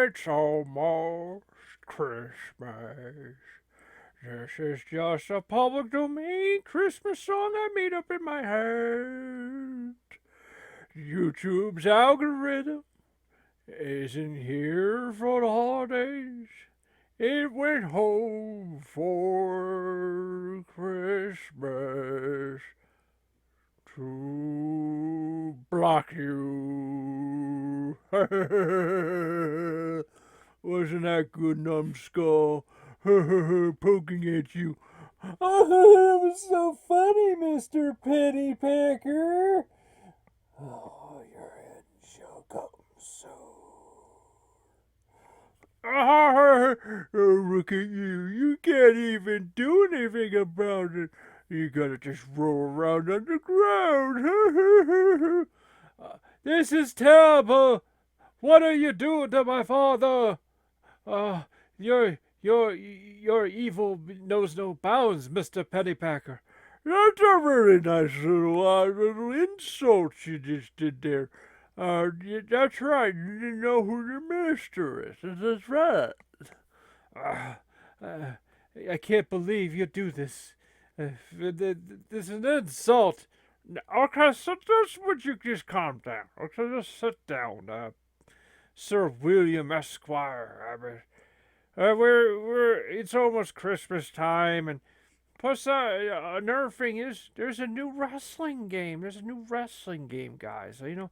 it's almost Christmas. This is just a public domain Christmas song I made up in my head. YouTube's algorithm isn't here for the holidays. It went home for Christmas to block you. Wasn't that good, numbskull? Poking at you. Oh, that was so funny, Mr. Pennypacker. Oh, your head shall come so. Oh, look at you. You can't even do anything about it. You gotta just roll around on the ground. This is terrible. What are you doing to my father? Uh, your evil knows no bounds, Mr. Pennypacker. That's a very nice little insult you just did there. That's right. You didn't know who your master is. That's right. Uh, uh, I can't believe you do this. This is an insult. Okay, so just would you just calm down? Okay, just sit down, Sir William Esquire. I mean, we're it's almost Christmas time, and plus, another thing is there's a new wrestling game. There's a new wrestling game, guys. And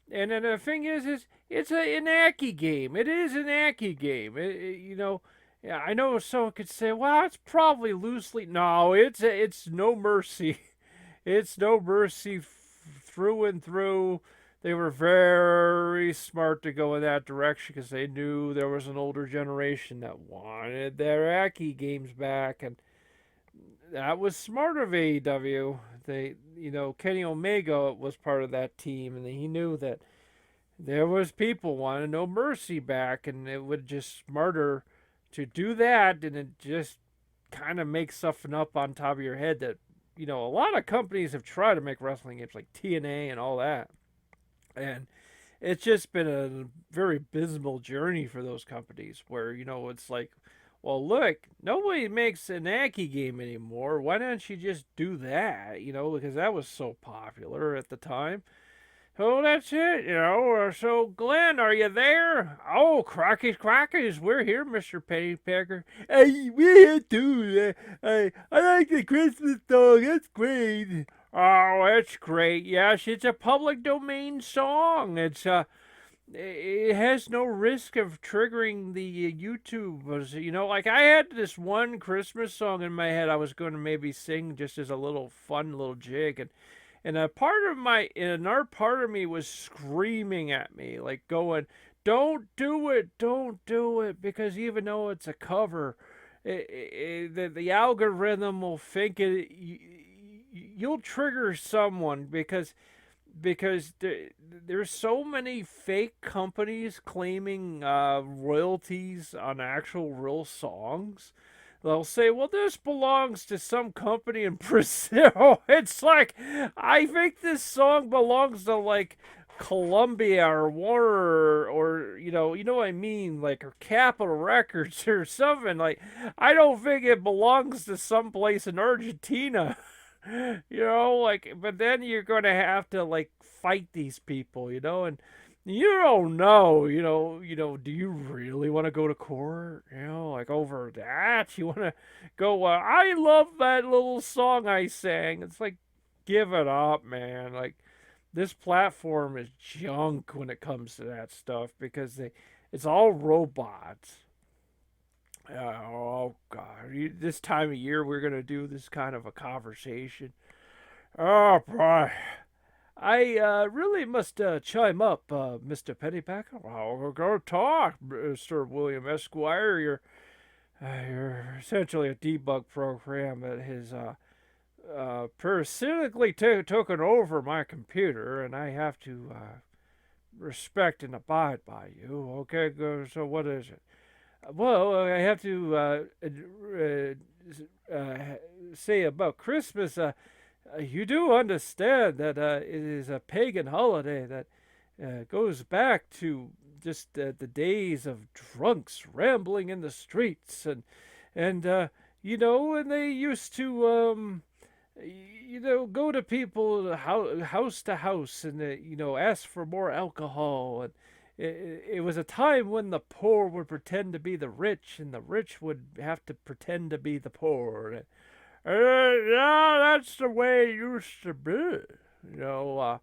then the thing is it's an Aki game. It is an Aki game. Yeah, I know someone could say, well, it's probably loosely. No, it's no mercy. It's no mercy through and through. They were very smart to go in that direction because they knew there was an older generation that wanted their Aki games back, and that was smart of AEW. Kenny Omega was part of that team, and he knew that there was people wanting No Mercy back, and it would just smarter to do that, and it just kind of makes something up on top of your head that a lot of companies have tried to make wrestling games like TNA and all that, and it's just been a very abysmal journey for those companies where it's like, well, look, nobody makes an Aki game anymore. Why don't you just do that? Because that was so popular at the time. Oh, that's it. So, Glenn, are you there? Oh, crockies, we're here, Mr. Pennypacker. Hey, we're here too. I like the Christmas song. That's great. Oh, it's great. Yes, it's a public domain song. It has no risk of triggering the YouTube. Like I had this one Christmas song in my head I was going to maybe sing just as a little fun little jig, and another part of me was screaming at me, like going, "Don't do it, don't do it," because even though it's a cover, the algorithm will think you'll trigger someone because there's so many fake companies claiming royalties on actual real songs. They'll say, well, this belongs to some company in Brazil. It's like, I think this song belongs to like Columbia or Warner or you know what I mean, like or Capitol Records or something. Like, I don't think it belongs to some place in Argentina. But then you're gonna have to like fight these people, and you don't know, do you really want to go to court, like over that? You want to go, I love that little song I sang. It's like, give it up, man. Like, this platform is junk when it comes to that stuff because it's all robots. Oh God! This time of year, we're gonna do this kind of a conversation. Oh boy! I really must chime up, Mr. Pennypacker. Well, we're going to talk, Sir William Esquire. You're essentially a debug program that has parasitically taken over my computer, and I have to respect and abide by you. Okay, so what is it? Well, I have to say about Christmas. You do understand that it is a pagan holiday that goes back to just the days of drunks rambling in the streets, and and they used to go to people house to house, and ask for more alcohol. And it was a time when the poor would pretend to be the rich, and the rich would have to pretend to be the poor. Yeah, that's the way it used to be. You know,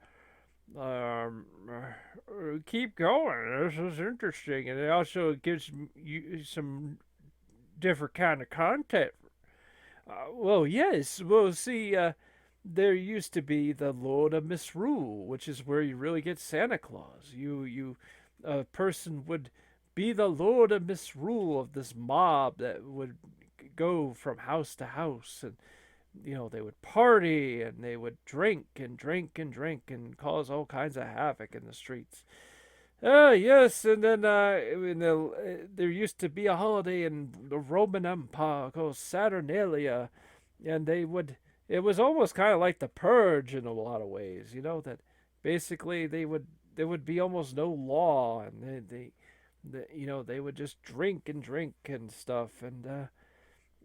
keep going. This is interesting, and it also gives you some different kind of content. Well, yes. Well, see, there used to be the Lord of Misrule, which is where you really get Santa Claus. A person would be the Lord of Misrule of this mob that would go from house to house, and they would party, and they would drink and drink and drink and cause all kinds of havoc in the streets. Yes, and then there used to be a holiday in the Roman Empire called Saturnalia, and it was almost kind of like the Purge in a lot of ways, that basically there would be almost no law, and they would just drink and drink and stuff, and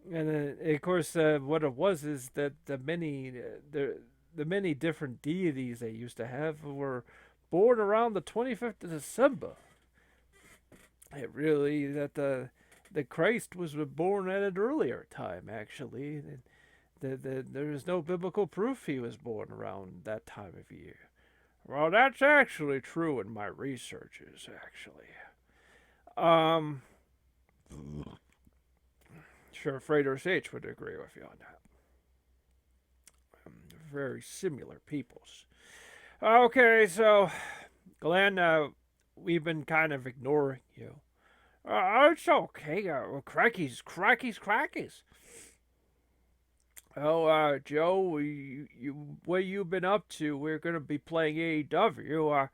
of course, what it was is that the many different deities they used to have were born around the 25th of December. It really that the Christ was born at an earlier time. Actually, there is no biblical proof he was born around that time of year. Well, that's actually true in my researches. Actually, um, sure, Freighter H would agree with you on that. Very similar peoples. Okay, so Glenn, we've been kind of ignoring you. It's okay. Crackies. Oh, Joe, what you been up to? We're gonna be playing AEW.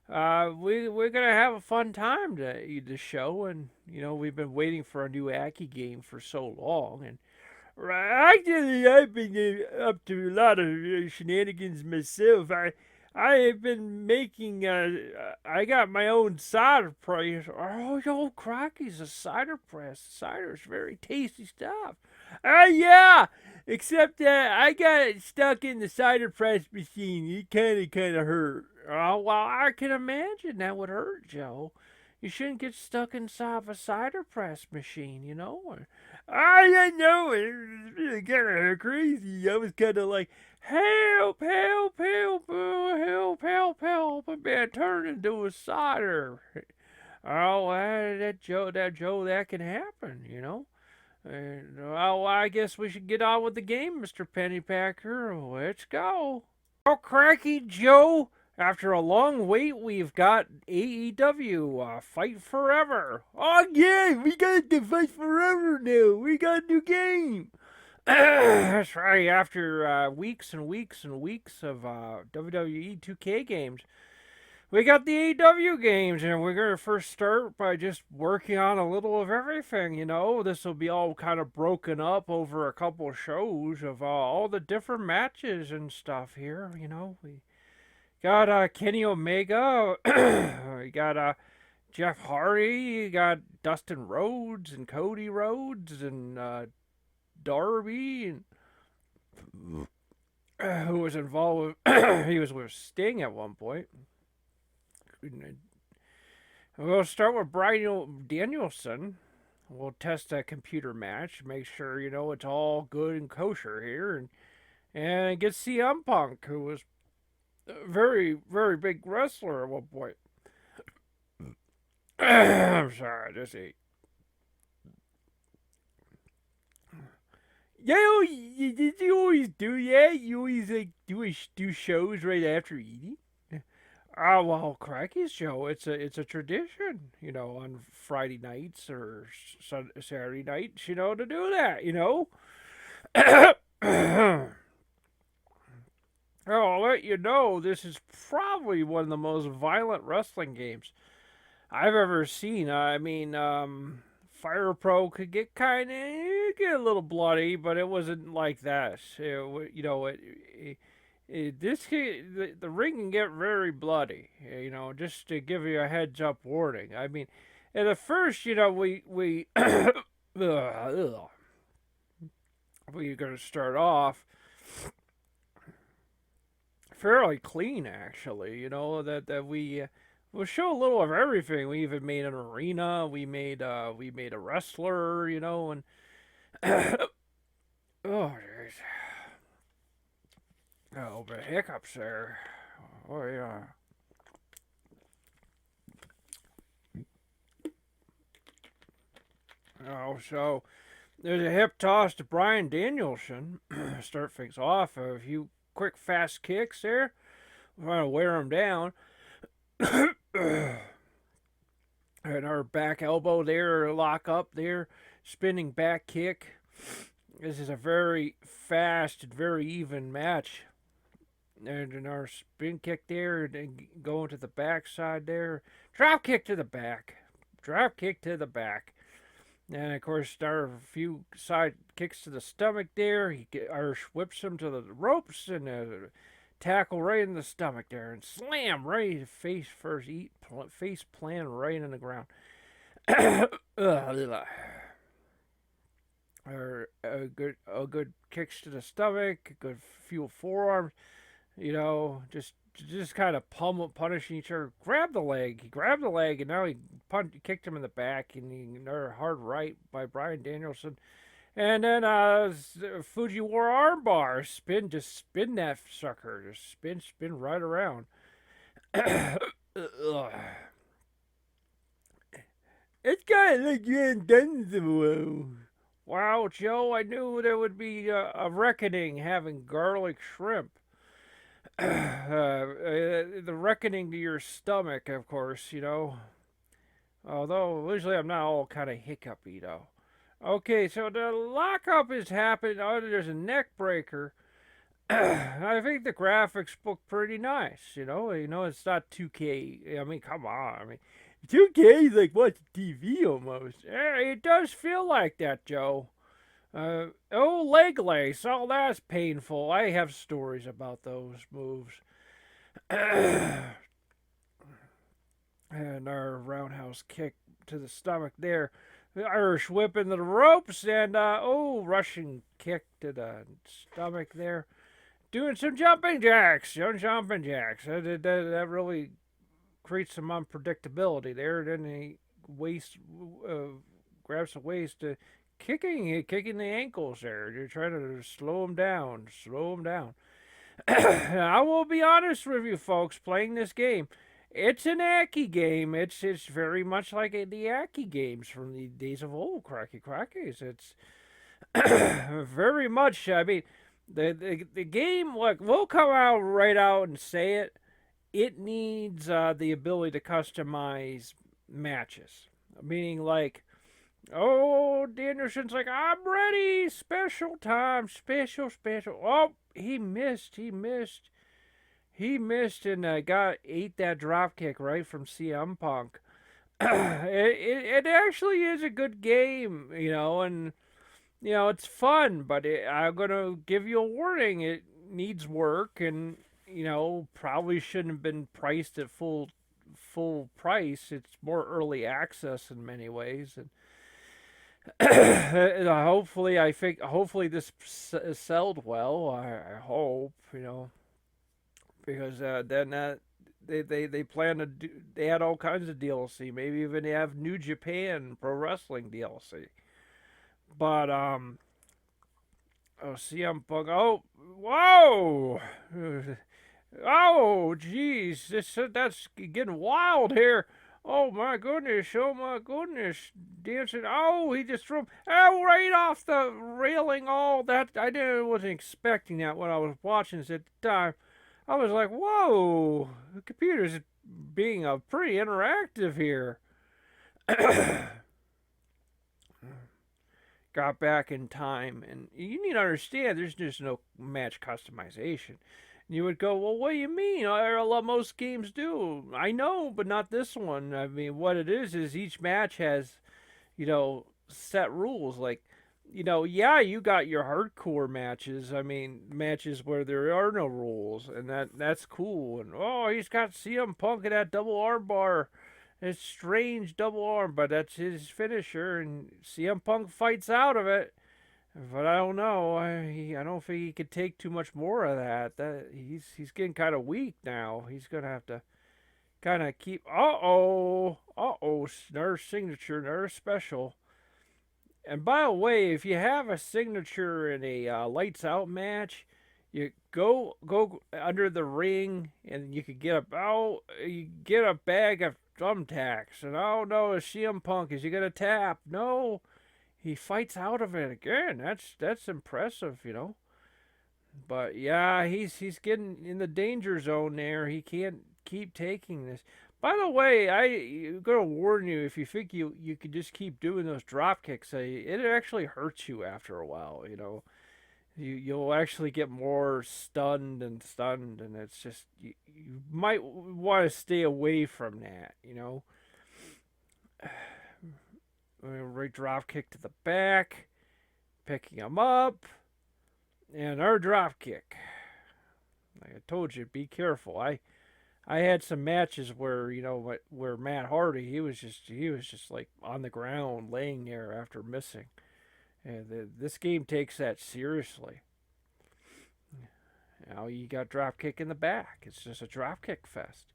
We're gonna have a fun time to the show, and we've been waiting for a new Aki game for so long, and actually I've been up to a lot of shenanigans myself. I have been making, I got my own cider press. Oh, yo, crocky's a cider press. Cider's very tasty stuff. Yeah, except I got stuck in the cider press machine. It kind of hurt. Oh, well, I can imagine that would hurt, Joe. You shouldn't get stuck inside of a cider press machine, I didn't know it. Was really kind of crazy. I was kind of like, help, help, help, help. I'm being turned into a cider. Oh, that can happen. Well, I guess we should get on with the game, Mr. Pennypacker. Let's go. Oh, cracky Joe. After a long wait, we've got AEW Fight Forever. Oh, yeah, we got to Fight Forever now. We got a new game. That's right. After weeks and weeks and weeks of WWE 2K games, we got the AEW games, and we're going to first start by just working on a little of everything. This will be all kind of broken up over a couple of shows of all the different matches and stuff here. We got Kenny Omega, we got Jeff Hardy, you got Dustin Rhodes and Cody Rhodes and Darby, and who was involved with, he was with Sting at one point. We'll start with Bryan Danielson. We'll test that computer match, make sure it's all good and kosher here, and get CM Punk, who was a very, very big wrestler at one point. I'm sorry, I just ate. Yeah, did you always do that? You always do shows right after eating? Oh, well, Cracky's show, it's a tradition, on Friday nights or Saturday nights, to do that, I'll let you know, this is probably one of the most violent wrestling games I've ever seen. I mean, Fire Pro could get a little bloody, but it wasn't like that. The ring can get very bloody. Just to give you a heads up warning. I mean, at first, we we're gonna start off fairly clean, actually. That we'll show a little of everything. We even made an arena. We made a wrestler. And oh, jeez. Oh, but hiccups there. Oh yeah. Oh, so there's a hip toss to Brian Danielson. Start things off. A few quick, fast kicks there. Trying to wear him down. And our back elbow there, lock up there, spinning back kick. This is a very fast and very even match. And our spin kick there, and going to the back side there. Drop kick to the back. Drop kick to the back. And of course, our few side kicks to the stomach there. Irish whips him to the ropes and tackle right in the stomach there, and slam right face first, face plant right in the ground. Or a good kicks to the stomach, good few forearms. Just kind of punishing each other. Grab the leg. He grabbed the leg, and now he kicked him in the back, and another hard right by Brian Danielson. And then Fujiwara armbar. Just spin that sucker. Just spin right around. It's kind of like you hadn't done so well. Wow, Joe, I knew there would be a reckoning having garlic shrimp. The reckoning to your stomach, of course. Although usually I'm not all kind of hiccupy though. Okay, so the lockup is happening. Oh, there's a neck breaker. I think the graphics look pretty nice. It's not 2K. I mean, come on. I mean, 2K is like watching TV almost. Yeah, it does feel like that, Joe. Leg lace. Oh, that's painful. I have stories about those moves. And our roundhouse kick to the stomach there. The Irish whip into the ropes, and Russian kick to the stomach there. Doing some jumping jacks. That really creates some unpredictability there. Then he grabs the waist, kicking the ankles there. You're trying to slow him down. I will be honest with you, folks. Playing this game, it's an Aki game. It's very much like the Aki games from the days of old. Crackies. It's very much. I mean, the game. Look, we'll come out right out and say it. It needs the ability to customize matches. Meaning, like, Danielson's like, I'm ready. Special time. Special. Oh, he missed. And ate that drop kick right from CM Punk. It actually is a good game, and it's fun. But I'm gonna give you a warning. It needs work, and probably shouldn't have been priced at full price. It's more early access in many ways, and hopefully this sold well. I hope, because then they plan to do. They had all kinds of DLC. Maybe even they have New Japan Pro Wrestling DLC. But CM Punk. Oh, whoa. Oh, geez, that's getting wild here. Oh my goodness! Dancing. Oh, he just threw him right off the railing. All that wasn't expecting that when I was watching this at the time. I was like, whoa, the computer's being pretty interactive here. Got back in time, and you need to understand there's just no match customization. You would go, well, what do you mean? Most games do. I know, but not this one. I mean, what it is each match has, set rules. Like, yeah, you got your hardcore matches. I mean, matches where there are no rules, and that's cool. And oh, he's got CM Punk in that double arm bar. It's strange double arm, but that's his finisher, and CM Punk fights out of it. But I don't know. I don't think he could take too much more of that. That he's getting kind of weak now. He's gonna have to kind of keep. Nurse signature, nurse special. And by the way, if you have a signature in a lights out match, you go under the ring and you could get you get a bag of thumbtacks. And oh no, CM Punk, is he gonna tap? No, he fights out of it again. That's impressive. But yeah, he's getting in the danger zone there. He can't keep taking this. By the way, I'm gonna warn you, if you think you could just keep doing those drop kicks, it actually hurts you after a while. You'll actually get more stunned, and it's just you might want to stay away from that. Right drop kick to the back, picking him up, and our drop kick. Like I told you, be careful. I had some matches where where Matt Hardy he was just like on the ground laying there after missing, and this game takes that seriously. You got drop kick in the back. It's just a drop kick fest.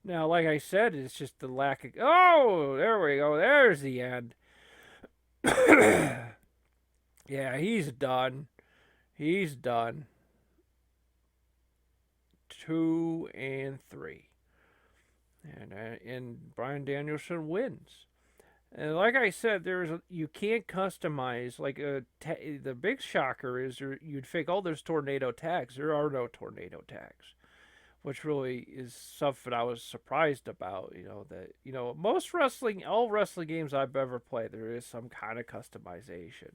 Now, like I said, it's just the lack of. Oh, there we go. There's the end. Yeah, he's done. He's done. 2 and 3. And Bryan Danielson wins. And like I said, you can't customize. Like the big shocker is you'd think, oh, there's tornado tags. There are no tornado tags, which really is something I was surprised about. That most all wrestling games I've ever played, there is some kind of customization.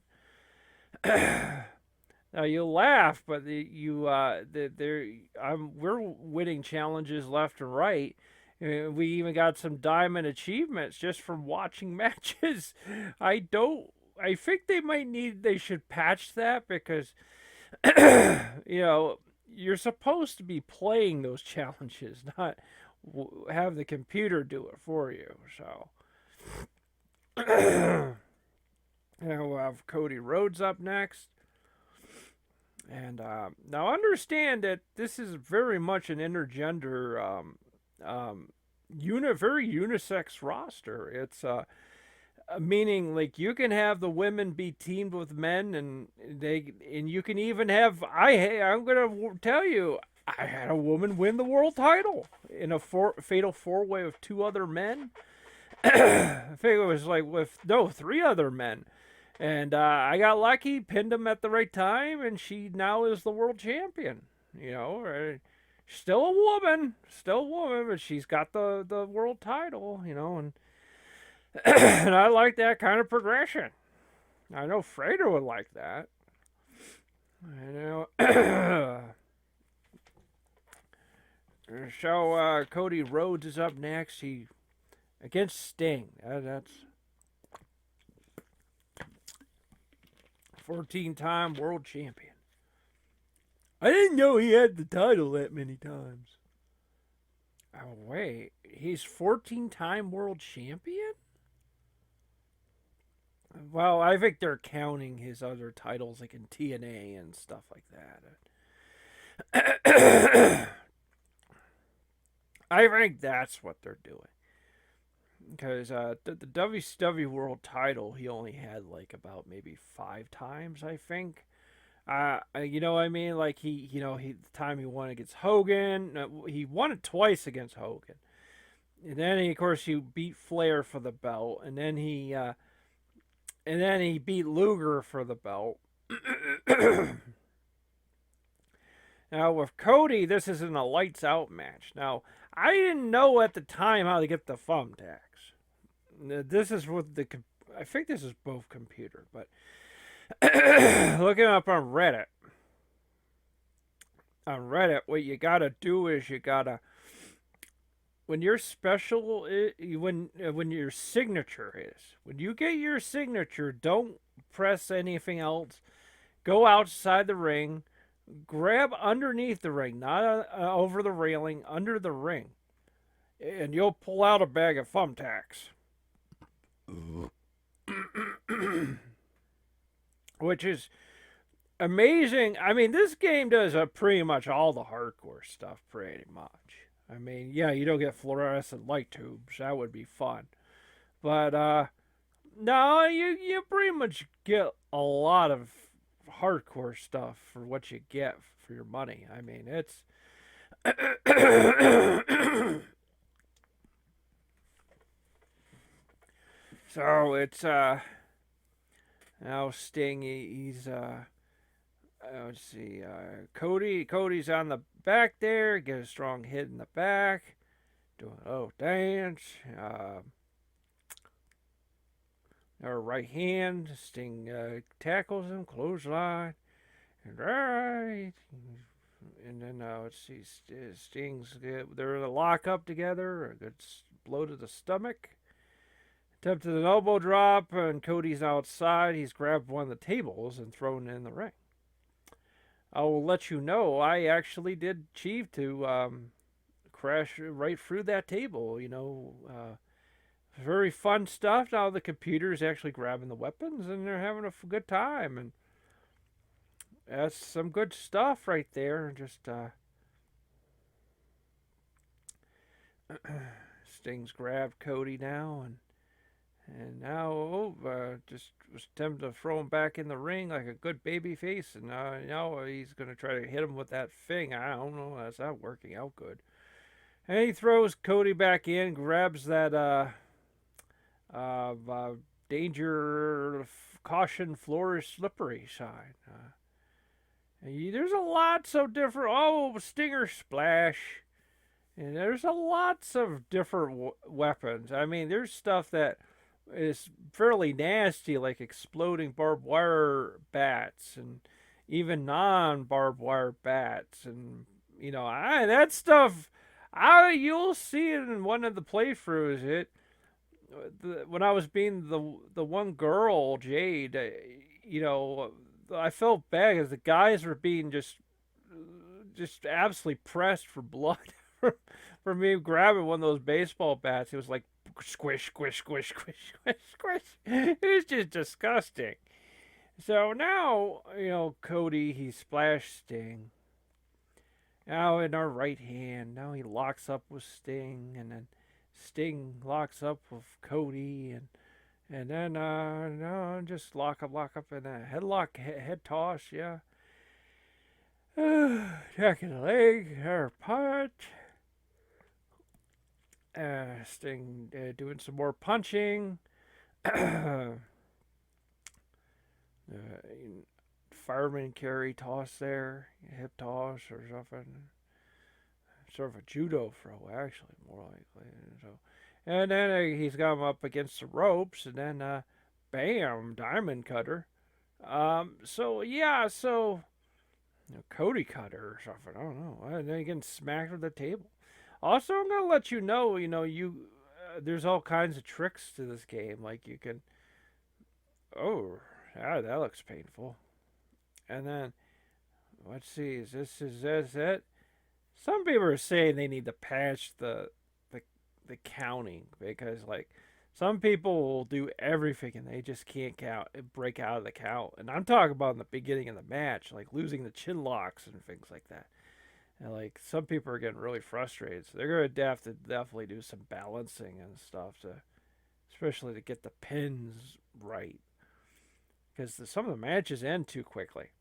Now you'll laugh, but we're winning challenges left and right. We even got some diamond achievements just from watching matches. I think they should patch that because, you're supposed to be playing those challenges, not have the computer do it for you. So, we'll have Cody Rhodes up next. And now understand that this is very much an intergender, very unisex roster. It's meaning like you can have the women be teamed with men, and you can even have. I'm gonna tell you, I had a woman win the world title in a fatal 4-way with 2 other men. I think it was like three other men. And I got lucky, pinned him at the right time, and she now is the world champion. Still a woman, but she's got the world title. And and I like that kind of progression. I know Frater would like that. So Cody Rhodes is up next. He against Sting. That's 14-time world champion. I didn't know he had the title that many times. Oh, wait. He's 14-time world champion? Well, I think they're counting his other titles like in TNA and stuff like that. I think that's what they're doing. Because the WCW World Title, he only had like about maybe 5 times, I think. You know what I mean? Like the time he won against Hogan, he won it twice against Hogan, and then of course he beat Flair for the belt, and then he beat Luger for the belt. Now with Cody, this isn't a lights out match. Now I didn't know at the time how to get the thumbtacks. This is with I think this is both computer, but looking up on Reddit. On Reddit, what you gotta do is when your when your signature is, when you get your signature, don't press anything else. Go outside the ring, grab underneath the ring, not over the railing, under the ring, and you'll pull out a bag of thumbtacks. Which is amazing. I mean, this game does pretty much all the hardcore stuff, pretty much. I mean, yeah, you don't get fluorescent light tubes. That would be fun. But no, you pretty much get a lot of hardcore stuff for what you get for your money. I mean, it's so it's now Sting. He's let's see. Cody's on the back there. Get a strong hit in the back. Doing dance. Our right hand. Sting tackles him. Clothesline. And right. And then let's see. Sting's they're in a lock up together. A good blow to the stomach. Attempted an elbow drop, and Cody's outside. He's grabbed one of the tables and thrown it in the ring. I will let you know, I actually did achieve to crash right through that table. Very fun stuff. Now the computer's actually grabbing the weapons, and they're having a good time. And that's some good stuff right there. Just Sting's grabbed Cody now, and now just was tempted to throw him back in the ring like a good baby face. And now he's going to try to hit him with that thing. I don't know. That's not working out good. And he throws Cody back in, grabs that danger, caution, floor is slippery sign. There's a lot so different. Oh, Stinger Splash. And there's a lots of different weapons. I mean, there's stuff that is fairly nasty, like exploding barbed wire bats and even non-barbed wire bats, and that stuff. You'll see it in one of the playthroughs. When I was being the one girl Jade, I felt bad because the guys were being just absolutely pressed for blood for me grabbing one of those baseball bats. It was like squish, squish, squish, squish, squish, squish. It was just disgusting. So now, Cody, he splashed Sting. Now in our right hand, now he locks up with Sting, and then Sting locks up with Cody, and then no, just lock up in a headlock, head toss, yeah. Jack in the leg, hair punch. Sting doing some more punching. Fireman carry toss there, hip toss or something. Sort of a judo throw, actually, more likely. And then he's got him up against the ropes, and then bam, diamond cutter. Cody cutter or something. I don't know. And then he getting smacked with the table. Also, I'm gonna let you know. There's all kinds of tricks to this game. Like you can. Oh, that looks painful. And then, let's see. Is this it? Some people are saying they need to patch the counting, because some people will do everything and they just can't break out of the count. And I'm talking about in the beginning of the match, like losing the chin locks and things like that. And some people are getting really frustrated, so they're gonna have to definitely do some balancing and stuff especially to get the pins right, because some of the matches end too quickly.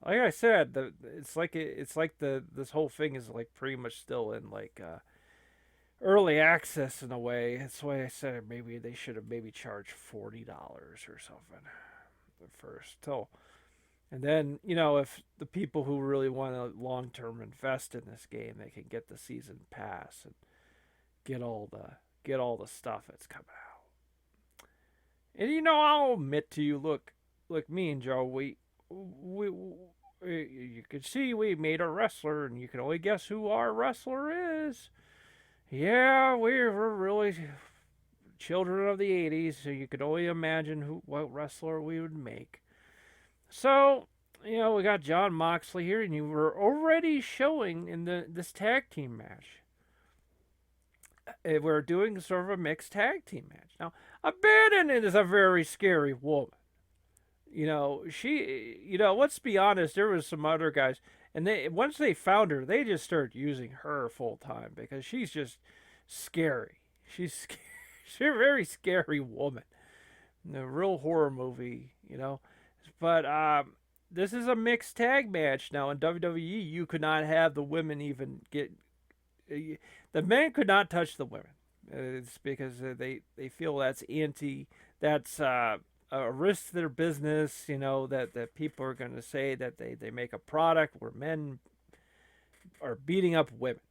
Like I said, this whole thing is pretty much still in early access in a way. That's why I said maybe they should have charged $40 or something first. And then, if the people who really want to long term invest in this game, they can get the season pass and get all the stuff that's coming out. And I'll admit to you, look, me and Joe, we you can see we made a wrestler, and you can only guess who our wrestler is. Yeah, we're really children of the 80s, so you could only imagine what wrestler we would make. So, we got John Moxley here, and you were already showing in this tag team match. We're doing sort of a mixed tag team match. Now, Abaddon is a very scary woman. Let's be honest, there was some other guys, and once they found her, they just started using her full time because she's just scary. She's a very scary woman. A real horror movie. But this is a mixed tag match now in WWE. You could not have the women even get. The men could not touch the women. It's because they feel that's that's a risk to their business. That people are going to say that they make a product where men are beating up women.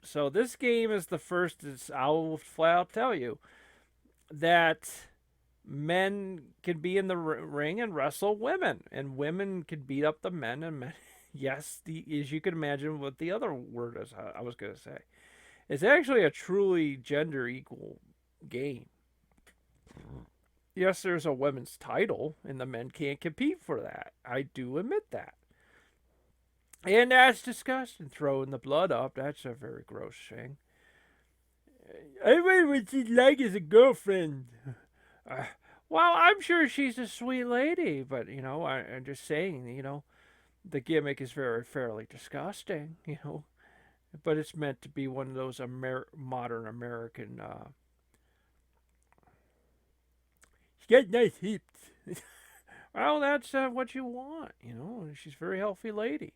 So this game is the first. I'll flat out tell you that men can be in the ring and wrestle women, and women can beat up the men, and men. Yes, as you can imagine, what the other word is, I was going to say, it's actually a truly gender equal game. Yes, there's a women's title, and the men can't compete for that. I do admit that. And that's disgusting. Throwing the blood up, that's a very gross thing. I wonder what she's like as a girlfriend. Well, I'm sure she's a sweet lady, but, I'm just saying, the gimmick is very fairly disgusting. But it's meant to be one of those modern American. She's got nice hips. Well, that's what you want. She's a very healthy lady.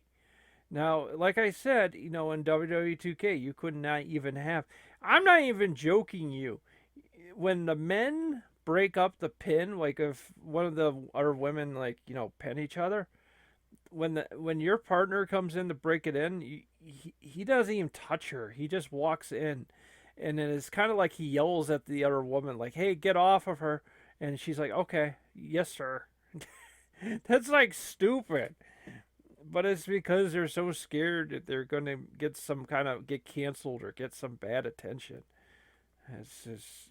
Now, like I said, in WWE 2K, you could not even have. I'm not even joking you. When the men break up the pin, like if one of the other women, pin each other, when your partner comes in to break it in, he doesn't even touch her. He just walks in, and then it's kind of like he yells at the other woman, like, "Hey, get off of her!" And she's like, "Okay, yes, sir." That's like stupid, but it's because they're so scared that they're gonna get canceled or get some bad attention. It's just.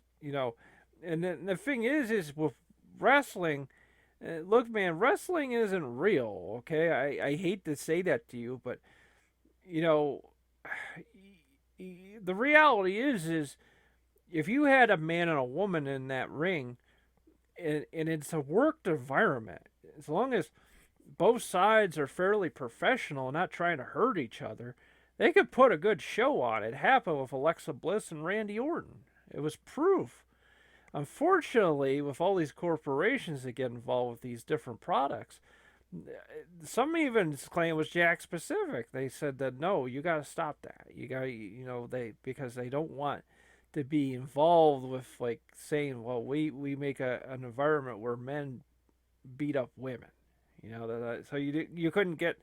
And then the thing is with wrestling. Look, man, wrestling isn't real, okay? I hate to say that to you, but, the reality is if you had a man and a woman in that ring, and it's a worked environment, as long as both sides are fairly professional, not trying to hurt each other, they could put a good show on. It happened with Alexa Bliss and Randy Orton. It was proof. Unfortunately, with all these corporations that get involved with these different products, some even claim it was Jack Pacific. They said that no, you got to stop that. You got because they don't want to be involved with saying, well, we make an environment where men beat up women. So you couldn't get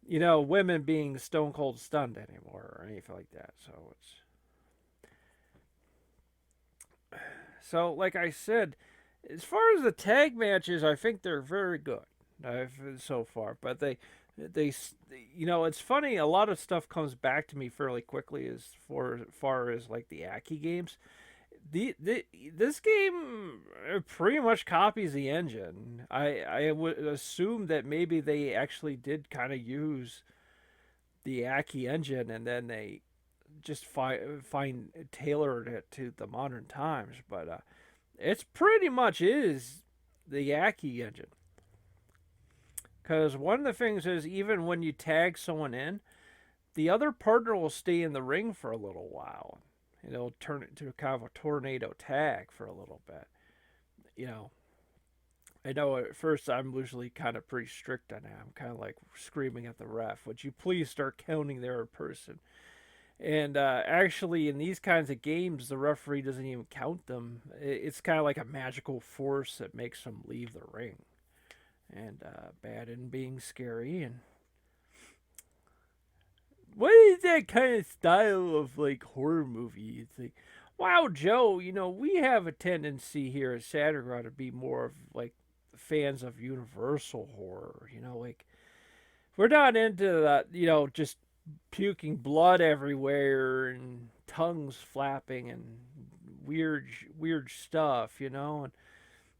women being stone cold stunned anymore or anything like that. So, like I said, as far as the tag matches, I think they're very good so far. But they, it's funny. A lot of stuff comes back to me fairly quickly as far as like the Aki games. This game pretty much copies the engine. I would assume that maybe they actually did kind of use the Aki engine, and then they just find tailored it to the modern times, but it's pretty much is the Aki engine. Because one of the things is even when you tag someone in, the other partner will stay in the ring for a little while. It'll turn it into kind of a tornado tag for a little bit. I know at first I'm usually kind of pretty strict on that. I'm kind of like screaming at the ref, would you please start counting their person? And actually, in these kinds of games, the referee doesn't even count them. It's kind of like a magical force that makes them leave the ring. And bad and being scary. And what is that kind of style of horror movie? It's like, wow, Joe, we have a tendency here at Sattergraw to be more of fans of universal horror. We're not into that, just puking blood everywhere and tongues flapping and weird stuff, and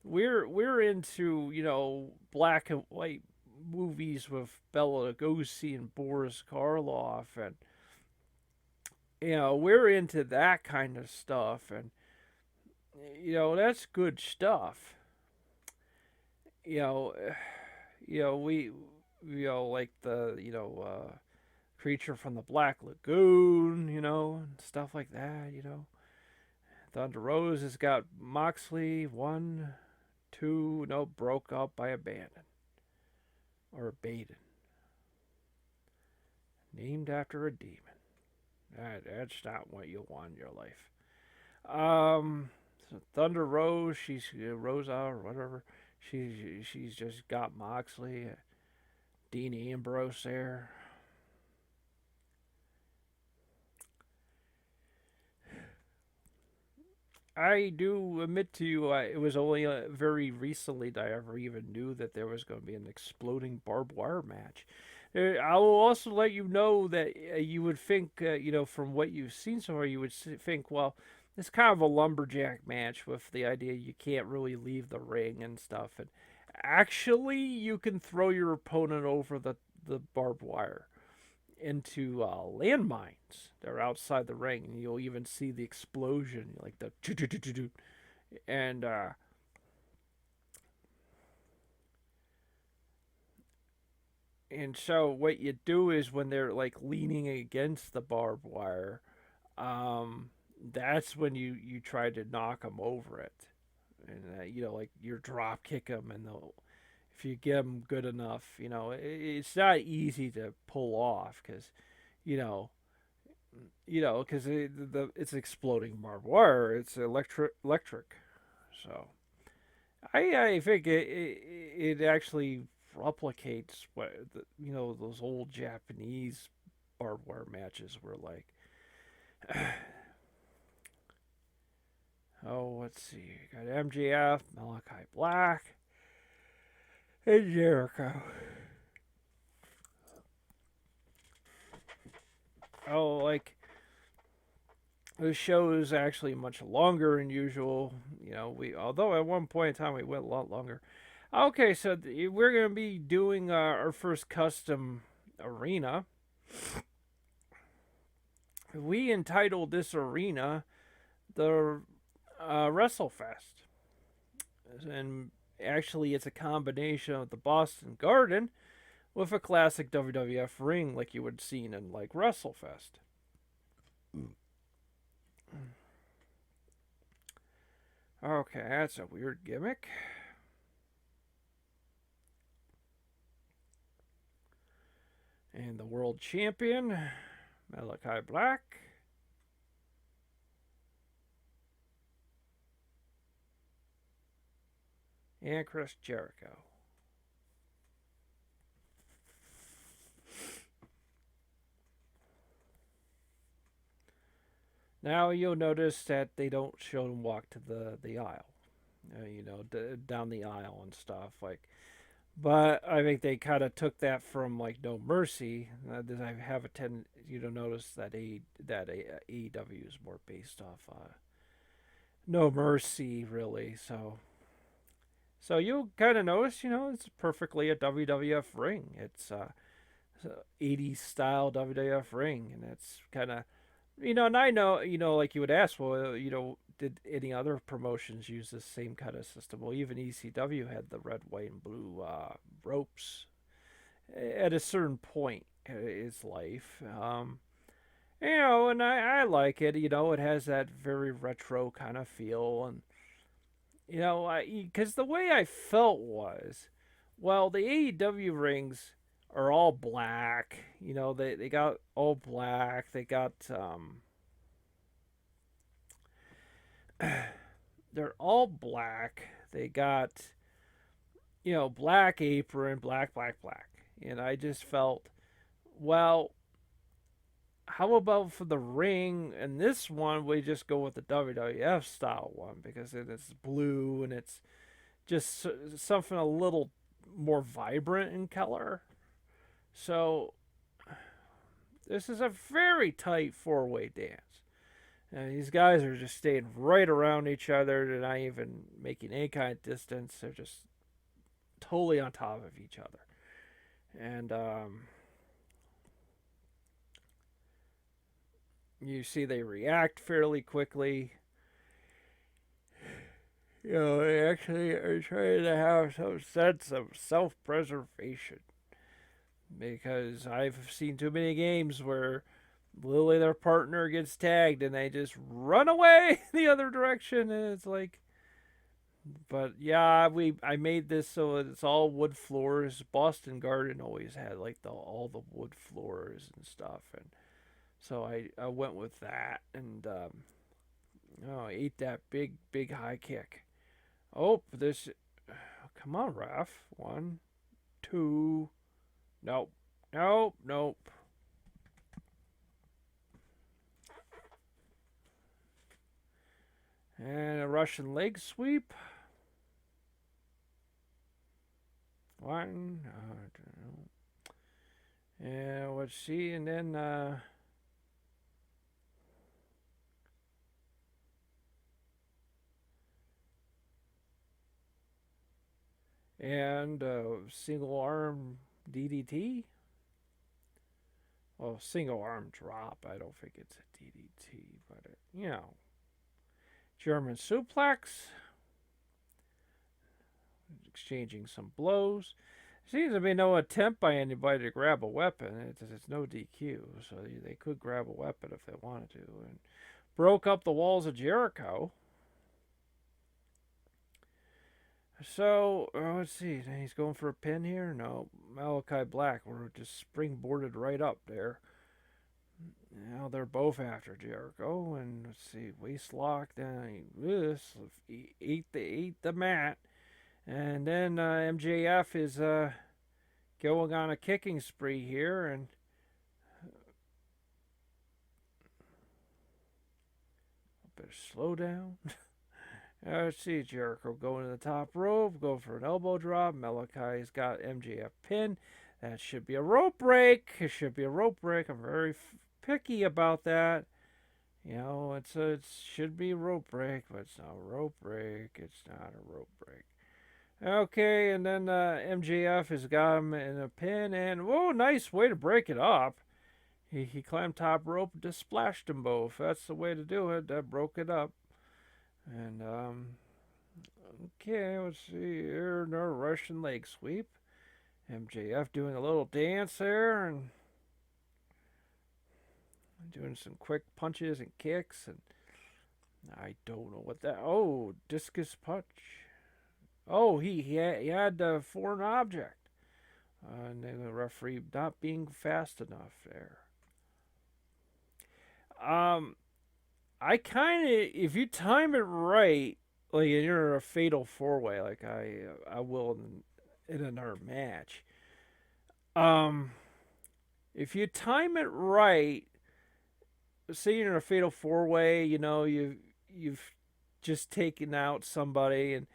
we're into black and white movies with Bela Lugosi and Boris Karloff, and we're into that kind of stuff, and that's good stuff. You know, we like the creature from the Black Lagoon, and stuff like that. Thunder Rose has got Moxley one, two, no, broke up by abandon or Baden, named after a demon. That's not what you want in your life. So Thunder Rose, she's Rosa or whatever. She's just got Moxley, Dean Ambrose there. I do admit to you, it was only very recently that I ever even knew that there was going to be an exploding barbed wire match. I will also let you know that you would think, from what you've seen so far, you would think, well, it's kind of a lumberjack match with the idea you can't really leave the ring and stuff. And actually, you can throw your opponent over the barbed wire into landmines. They're outside the ring, and you'll even see the explosion, like the and and so what you do is when they're like leaning against the barbed wire, that's when you try to knock them over it, and like you drop kick them, and they'll if you get them good enough, it's not easy to pull off because you know because it's exploding barbed wire. It's electric. So I think it actually replicates what those old Japanese barbed wire matches were like. Oh, let's see. You got MJF, Malachi Black, and Jericho. Oh, like the show is actually much longer than usual. We although at one point in time we went a lot longer. Okay, so we're gonna be doing our first custom arena. We entitled this arena the WrestleFest, and actually it's a combination of the Boston Garden with a classic WWF ring like you would have seen in like WrestleFest. Okay, that's a weird gimmick. And the world champion, Malachi Black. And Chris Jericho. Now you'll notice that they don't show them walk to the aisle, down the aisle and stuff like. But I think they kind of took that from like No Mercy. I have a tendency to notice that AEW is more based off No Mercy, really. So you'll kind of notice, it's perfectly a WWF ring. It's 80s style WWF ring, and it's kind of, and I know, like you would ask, well, did any other promotions use the same kind of system? Well, even ECW had the red, white, and blue ropes at a certain point in its life. And I like it. It has that very retro kind of feel, and because the way I felt was, well, the AEW rings are all black. They got all black. They got they're all black. They got black apron, black, black, black. And I just felt, well, how about for the ring and this one we just go with the WWF style one because it's blue and it's just something a little more vibrant in color. So this is a very tight four-way dance. And these guys are just staying right around each other. They're not even making any kind of distance. They're just totally on top of each other. And you see they react fairly quickly. They actually are trying to have some sense of self preservation. Because I've seen too many games where literally their partner gets tagged and they just run away the other direction. And it's like, but yeah, I made this so it's all wood floors. Boston Garden always had like all the wood floors and stuff, and so I went with that, and I ate that big high kick. Oh, this, come on, ref. One, two, nope, nope. And a Russian leg sweep. One, and let's see, and then and single arm DDT. Well, single arm drop. I don't think it's a DDT, but German suplex. Exchanging some blows. Seems to be no attempt by anybody to grab a weapon. It's no DQ, so they could grab a weapon if they wanted to. And broke up the walls of Jericho. So, let's see. He's going for a pin here? No. Malachi Black. We're just springboarded right up there. Now they're both after Jericho. And let's see. Waist lock. Then he ate the mat. And then MJF is going on a kicking spree here. And better slow down. Let's see, Jericho going to the top rope, go for an elbow drop. Malachi's got MJF pinned. That should be a rope break. It should be a rope break. I'm very picky about that. It should be a rope break, but it's not a rope break. It's not a rope break. Okay, and then MJF has got him in a pin, and whoa, nice way to break it up. He climbed top rope, just splashed them both. That's the way to do it. That broke it up. And okay, let's see here. No Russian leg sweep. MJF doing a little dance there and doing some quick punches and kicks, and I don't know what that. Oh, discus punch. Oh, he had a foreign object, and the referee not being fast enough there. I kind of, if you time it right, like you're a fatal four way, like I will in another match. Um, if you time it right, say you're in a fatal four way, you've just taken out somebody, and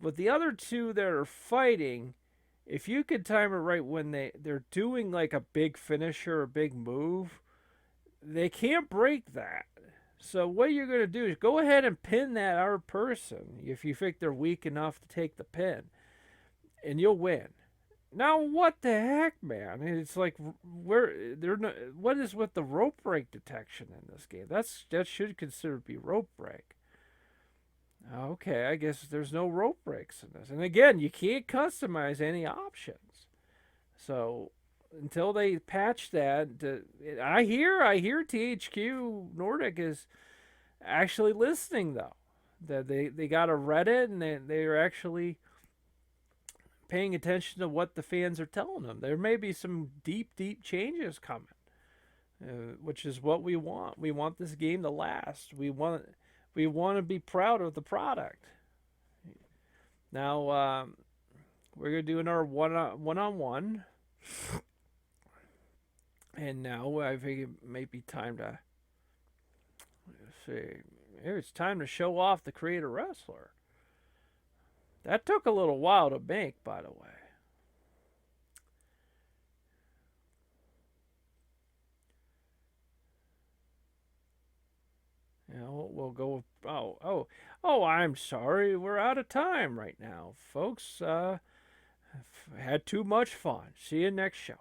but the other two that are fighting, if you could time it right when they're doing like a big finisher or a big move, they can't break that. So what you're going to do is go ahead and pin that other person if you think they're weak enough to take the pin, and you'll win. Now what the heck, man? It's like where they're not, what is with the rope break detection in this game? That should consider be rope break. Okay, I guess there's no rope breaks in this. And again, you can't customize any options. So until they patch that, I hear THQ Nordic is actually listening though. That they got a Reddit and they're actually paying attention to what the fans are telling them. There may be some deep changes coming, which is what we want. We want this game to last. We want to be proud of the product. Now we're gonna do another one-on-one, and now I think it may be time to see. Maybe it's time to show off the creator wrestler. That took a little while to make, by the way. we'll go. Oh, I'm sorry. We're out of time right now, folks. Had too much fun. See you next show.